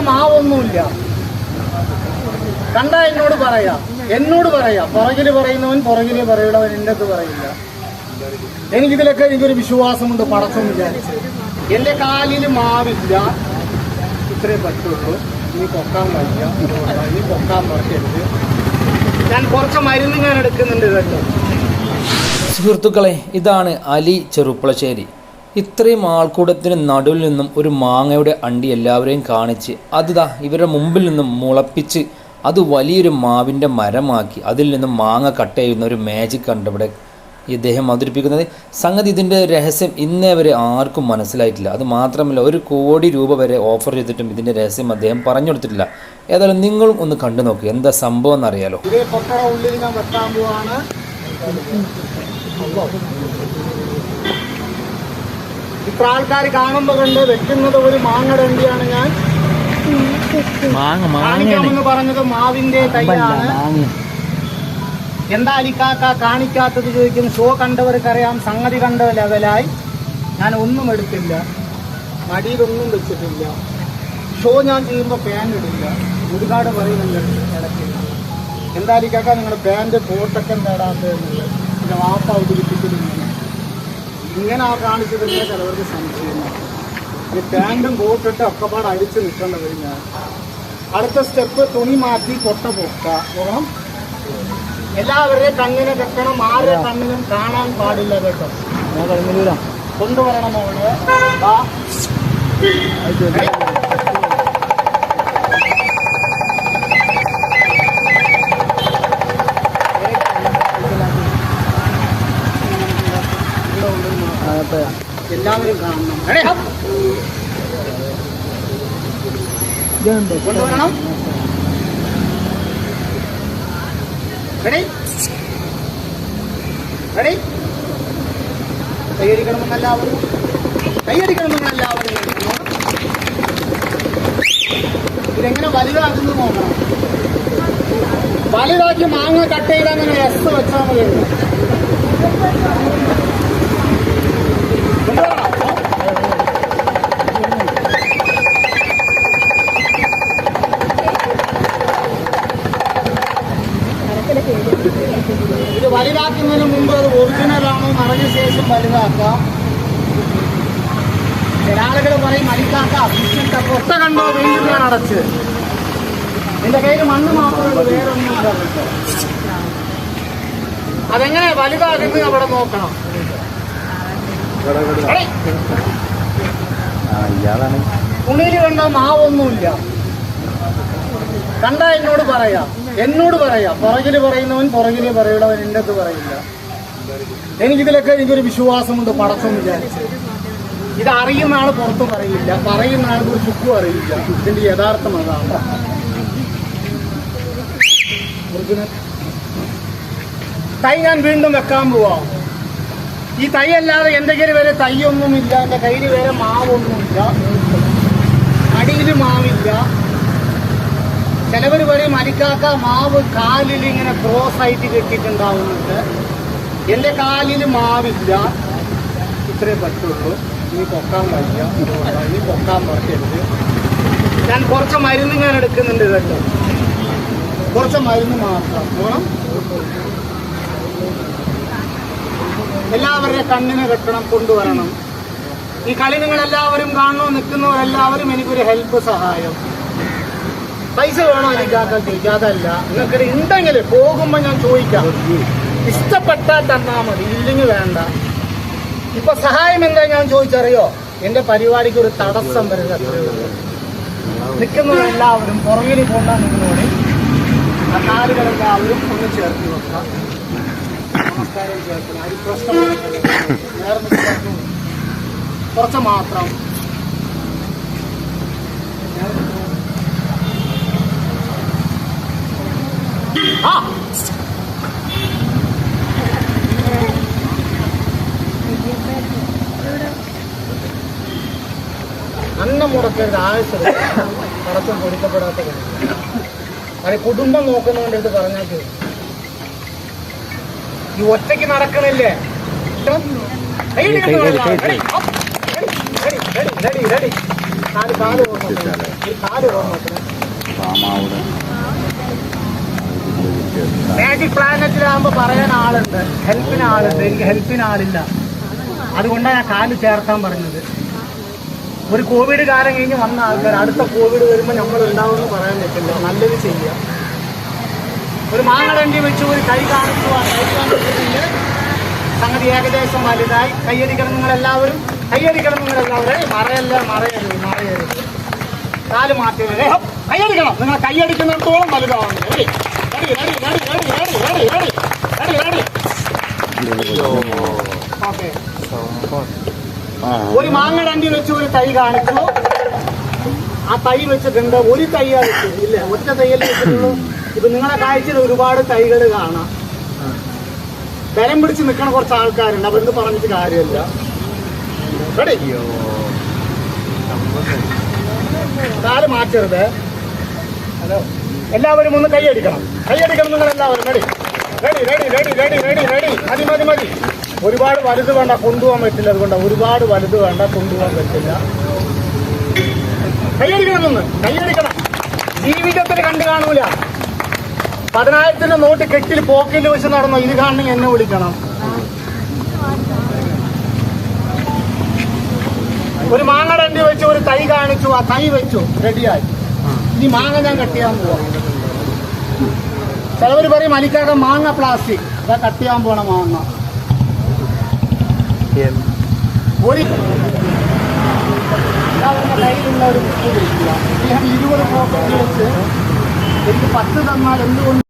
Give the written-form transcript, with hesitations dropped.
മാവൊന്നുമില്ല. കണ്ട എന്നോട് പറയാ പുറകില് പറയുന്നവൻ പുറകില് പറയുന്നവൻ എൻ്റെ അടുത്ത് പറയില്ല. എനിക്കിതിലൊക്കെ എനിക്കൊരു വിശ്വാസമുണ്ട്. പടച്ചം വിചാരിച്ച് എൻ്റെ കാലിൽ മാവില്ല, ഇത്രേ പറ്റുള്ളൂ. ഇനി പൊക്കാൻ വയ്യ, ഇനി പൊക്കാൻ പറ്റരുത്. ഞാൻ കുറച്ച് മരുന്ന് ഞാൻ എടുക്കുന്നുണ്ട് കേട്ടോ. സുഹൃത്തുക്കളെ, ഇതാണ് അലി ചെറുപ്പളശ്ശേരി. ഇത്രയും ആൾക്കൂട്ടത്തിന് നടുവിൽ നിന്നും ഒരു മാങ്ങയുടെ അണ്ടി എല്ലാവരെയും കാണിച്ച് അതിതാ ഇവരുടെ മുമ്പിൽ നിന്നും മുളപ്പിച്ച് അത് വലിയൊരു മാവിൻ്റെ മരമാക്കി അതിൽ നിന്നും മാങ്ങ കട്ട് ചെയ്യുന്ന ഒരു മാജിക് കണ്ട് ഇവിടെ ഇദ്ദേഹം അവതരിപ്പിക്കുന്നത്. സംഗതി ഇതിൻ്റെ രഹസ്യം ഇന്നേ വരെ ആർക്കും മനസ്സിലായിട്ടില്ല. അത് മാത്രമല്ല, 1 കോടി രൂപ വരെ ഓഫർ ചെയ്തിട്ടും ഇതിൻ്റെ രഹസ്യം അദ്ദേഹം പറഞ്ഞു കൊടുത്തിട്ടില്ല. ഏതായാലും നിങ്ങളും ഒന്ന് കണ്ടു നോക്കുക, എന്താ സംഭവം എന്നറിയാലോ. ഉള്ളിൽ ഞാൻ വെക്കാൻ പോവാണ്. ഇത്ര ആൾക്കാർ കാണുമ്പോൾ കണ്ട് വെക്കുന്നത് ഒരു മാങ്ങയുടെ അണ്ടിയാണ്. ഞാൻ കാണിക്കാമെന്ന് പറഞ്ഞത് മാവിന്റെ തൈയാണ്. എന്താ അലിക്കാക്ക കാണിക്കാത്തത് ചോദിക്കും. ഷോ കണ്ടവർക്കറിയാം, സംഗതി കണ്ട ലെവലായി. ഞാൻ ഒന്നും എടുത്തില്ല, മടിയിലൊന്നും വെച്ചിട്ടില്ല. ഷോ ഞാൻ ചെയ്യുമ്പോൾ പാൻറ് ഇടില്ല. ഒരുപാട് പറയുന്നുണ്ട് ഇടയ്ക്ക്, എന്താ അലിക്കാക്ക നിങ്ങളുടെ പാൻറ് കോട്ടൊക്കെ നേടാത്തതെന്നുള്ളത്. പിന്നെ വാപ്പ അവതരിപ്പിച്ചിട്ടില്ല. ഇങ്ങനെ ആ കാണിച്ചതില്ല ചിലവർക്ക് സംശയമാണ്. ഈ പാൻറ്റും കോട്ടിട്ട് ഒക്കെപ്പാട് അടിച്ച് നിൽക്കേണ്ടവർ ഞാൻ. അടുത്ത സ്റ്റെപ്പ് തുണി മാറ്റി കൊട്ട പോകണം. എല്ലാവരുടെയും കണ്ണിനെ കെട്ടണം. ആരുടെ കണ്ണിനും കാണാൻ പാടില്ല കേട്ടോ. കൊണ്ടുവരണം അവള്. എല്ലാവരും കാണണം. കൊണ്ടുവരണം. കൈയടിക്കണമെന്നെല്ലാവരും ഇതെങ്ങനെ വലുതാക്കുന്നത് നോക്കണം. വലുതാക്കി മാങ്ങ കട്ട് ചെയ്ത് അങ്ങനെ എസ് വെച്ചാൽ മതി. ഇത് വലുതാക്കുന്നതിന് മുമ്പ് അത് ഒറിജിനലാണോ അറിഞ്ഞ ശേഷം വലുതാക്കാം. ചില ആളുകൾ പറയും അലിക്കാക്ക പൊട്ട കണ്ടോ വീണ്ടും ഞാൻ അടച്ച്. എന്റെ കയ്യിൽ മണ്ണ് മാത്രമേ വേറൊന്നും കേട്ടോ. അതെങ്ങനെ വലുതാകുന്നത് അവിടെ നോക്കണം. തുണിയിൽ കണ്ടോ മാവൊന്നുമില്ല. കണ്ട എന്നോട് പറയാ പുറകില് പറയുന്നവൻ പുറകില് പറയുന്നവൻ എൻ്റെ അടുത്ത് പറയില്ല. എനിക്കിതിലൊക്കെ എനിക്കൊരു വിശ്വാസമുണ്ട്. പടച്ചം വിചാരിച്ച് ഇത് അറിയുന്ന ആള് പുറത്ത് പറയില്ല, പറയുന്ന ആൾക്ക് ഒരു ചുക്കും അറിയില്ല. ഇതിന്റെ യഥാർത്ഥം അതാണ്. തൈ ഞാൻ വീണ്ടും വെക്കാൻ പോവാ. ഈ തൈ അല്ലാതെ എൻ്റെ കയ്യിൽ വരെ തൈയൊന്നുമില്ല. എൻ്റെ കയ്യിൽ വരെ മാവൊന്നുമില്ല, അടിയിൽ മാവില്ല. ചിലവർ പറയും അലിക്കാക്ക മാവ് കാലിൽ ഇങ്ങനെ ക്രോസ് ആയിട്ട് കെട്ടിയിട്ടുണ്ടാവുന്നുണ്ട്. എൻ്റെ കാലിൽ മാവില്ല, ഇത്രേ പറ്റുള്ളൂ. ഇനി പൊക്കാൻ വയ്യ, ഇനി പൊക്കാൻ പറ്റരുത്. ഞാൻ കുറച്ച് മരുന്ന് ഞാൻ എടുക്കുന്നുണ്ട് കേട്ടോ. കുറച്ച് മരുന്ന് മാത്രം വേണം. എല്ലാവരുടെ കണ്ണിനെ കെട്ടണം, കൊണ്ടുവരണം. ഈ കളി നിങ്ങളെല്ലാവരും കാണണോ, നിൽക്കുന്നവരെല്ലാവരും എനിക്കൊരു ഹെൽപ്പ്, സഹായം. പൈസ വേണോ എനിക്കാക്കാൻ ചോദിക്കാം, അതല്ല. നിങ്ങൾക്ക് ഉണ്ടെങ്കിൽ പോകുമ്പോൾ ഞാൻ ചോദിക്കാം. ഇഷ്ടപ്പെട്ടാൽ തന്നാൽ മതി, ഇല്ലെങ്കിൽ വേണ്ട. ഇപ്പൊ സഹായം എന്താ ഞാൻ ചോദിച്ചറിയോ? എന്റെ പരിപാടിക്ക് ഒരു തടസ്സം വരുന്നത് നിൽക്കുന്നവരെല്ലാവരും പുറകിൽ പോണ്ട. നിങ്ങളോട് ആ കാലുകളെല്ലാവരും ഒന്ന് ചേർത്ത് വെക്കാം. നമസ്കാരം ചേർക്കണം. അത് പ്രശ്നം കുറച്ച് മാത്രം. അന്നം മുടക്കരുത്. ആവശ്യം പടക്കം പൊടിക്കപ്പെടാത്ത കാര്യം. അത് കുടുംബം നോക്കുന്നതുകൊണ്ട് ഇത് പറഞ്ഞാൽ ഈ ഒറ്റയ്ക്ക് നടക്കണില്ലേ? Ready ready ready. കാല് പോകുന്നു. ഈ കാല് ഓർമ്മ മാജിക് പ്ലാനറ്റിലാകുമ്പോ പറയാൻ ആളുണ്ട്, ഹെൽപ്പിന് ആളുണ്ട്. എനിക്ക് ഹെൽപ്പിന് ആളില്ല. അതുകൊണ്ടാണ് ഞാൻ കാല് ചേർക്കാൻ പറഞ്ഞത്. ഒരു കോവിഡ് കാലം കഴിഞ്ഞ് വന്ന ആൾക്കാർ അടുത്ത കോവിഡ് വരുമ്പോൾ നമ്മൾ ഉണ്ടാവുമെന്ന് പറയാൻ പറ്റില്ല. നല്ലത് ചെയ്യാം. ഒരു മാങ്ങടണ്ടി വെച്ച് ഒരു കൈ കാണിച്ചു. ആ കൈ കാണിച്ചിട്ടുണ്ട്. സംഗതി ഏകദേശം വലുതായി. കയ്യടിക്കണം നിങ്ങളെല്ലാവരും, കയ്യടിക്കണം നിങ്ങളെല്ലാവരും. മറയരുത്. കാല് മാറ്റരുത്. കയ്യടിക്കണം. നിങ്ങൾ കയ്യടിക്കുന്നിടത്തോളം വലുതാവുന്നു. ഓക്കെ. ഒരു മാങ്ങടണ്ടി വെച്ച് ഒരു തൈ കാണിച്ചു. ആ തൈ വെച്ചിട്ടുണ്ട്. ഒരു തൈയാ വെച്ചു, ഇല്ല ഒറ്റ തൈയല്ലേ വെച്ചിട്ടുള്ളൂ. ഇപ്പൊ നിങ്ങളെ കാഴ്ചയിൽ ഒരുപാട് തൈകൾ കാണാം. ബലം പിടിച്ച് നിൽക്കണ കുറച്ച് ആൾക്കാരുണ്ട്. അപ്പൊ എന്ത് പറഞ്ഞിട്ട് കാര്യമില്ല. കാല് മാറ്റരുത്. ഹലോ, എല്ലാവരും ഒന്ന് കൈയടിക്കണം. നിങ്ങൾ എല്ലാവരും. മതി. ഒരുപാട് വലുത് വേണ്ട, കൊണ്ടുപോകാൻ പറ്റില്ല. അതുകൊണ്ട് ഒരുപാട് വലുത് വേണ്ട, കൊണ്ടുപോകാൻ പറ്റില്ല. കൈയടിക്കണം. ജീവിതത്തിൽ കണ്ടു കാണൂല. 10,000 നോട്ട് കെട്ടിൽ പോക്കറ്റിൽ വെച്ച് നടന്നു. ഇത് കാണണമെങ്കിൽ എന്നെ വിളിക്കണം. ഒരു മാങ്ങടണ്ടി വെച്ച് ഒരു തൈ കാണിച്ചു. ആ തൈ വെച്ചു, റെഡിയായി. ഇനി മാങ്ങ ഞാൻ കട്ട് ചെയ്യാൻ പോവാം. ചിലവർ പറയും അലിക്കാക്ക മാങ്ങ പ്ലാസ്റ്റിക്. അതാ കട്ട് ചെയ്യാൻ പോണ മാങ്ങ. ഒരു കയ്യിലുള്ള ഒരു ബുക്ക് വിളിക്കുക. അദ്ദേഹം 20 പോക്കറ്റിൽ വെച്ച് എനിക്ക് 10 തന്നാൽ എന്തുകൊണ്ട്